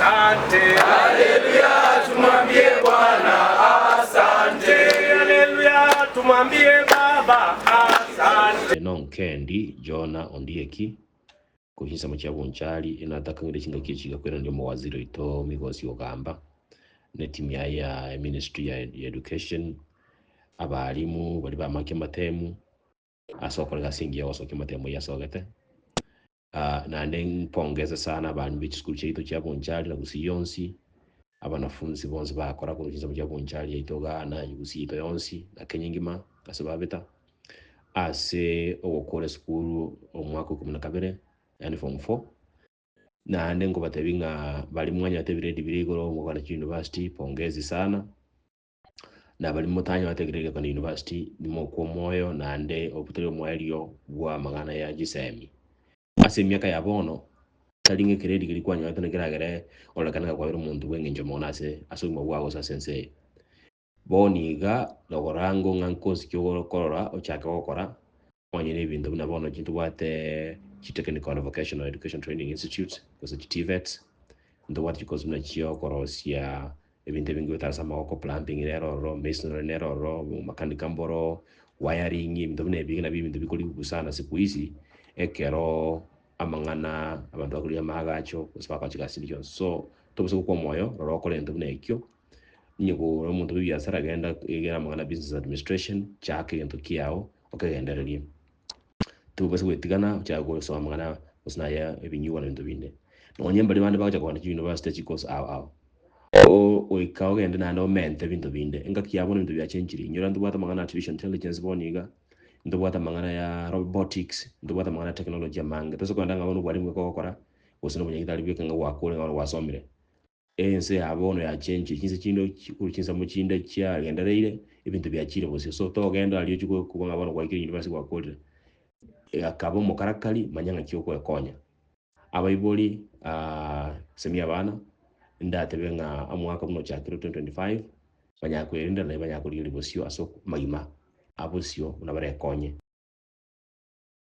asante. Haleluya, tumwambie Bwana asante. Haleluya, tumwambie Baba asante. Nonkendi Jona Ondieki kuhinsa machabu nchali inataka ngire chinga kichiga kwera ndio mawaziri ito migosi ogamba ne timu ya ministry ya education abalimu bali bamake matemu asokola singia wasoke matemu yasogete na pongeza sana abantu b'iki school cheito cha Bonchali na gusi yonsi abanafunzi bonse bakora ku kinza cha Bonchali yaitoga na gusi ito yonsi na kenyingima kasababeta ase okukora school omwaka 12 yani form 4 na ngo batebinga bali mwanya batebire dibirigoro mu Rwanda University pongezi sana na bali mutanya bategerege kwa university ndimo kwa moyo na obutari omwelio bwa magana ya gisemi ase miaka ya bono talinge kiredi kilikuwa nyato nekiragere olakana kwa umuntu wengenje monase asuma bwago sa sensei boniga logorango ngankosi kyo korora ochaka gukora onye n'ebintu binabono kintu bwate technical vocational education training institute kusa TVET ndo wati kozuna chiyo korosia ebintu bingi bitasama ko plumbing rero masonry rero makanika mboro wiring ibintu binebingi na bintu bikoli kusana siku hizi ekero amangana abantu bakuri amagacho kusaba chigasiriyo so tobuse ko moyo roro ko lento nekyo nyego umuntu biyasara genda egera amangana business administration chake into kiao okagendererie tubase wetigana chago so amangana usnaya ebinyuwa bintu binde nonye mbali bande bakacha kwa university chikos o ikawo genda na no mente bintu binde enga kiyabona bintu bya change nyura ndubata mangana artificial intelligence boniga ndubata mangana ya robotics ndubata mangana technology manga toso kwanda ngabona bwali mwe kokora usino bunyigitali byo kanga wakole ngalo wasomire ense abono ya change kinse chindo kurukinsa mu chinde kya gendereire ibintu bya chire bose so to genda aliyo chiko kuba ngabona kwa university wakole akabo mukarakali manyanga cyoko yakonya abayiboli semia bana ndatebe nga amwaka muno cha 2025 banyakwerinda na banyakurira bosio aso magima abosio unabare konye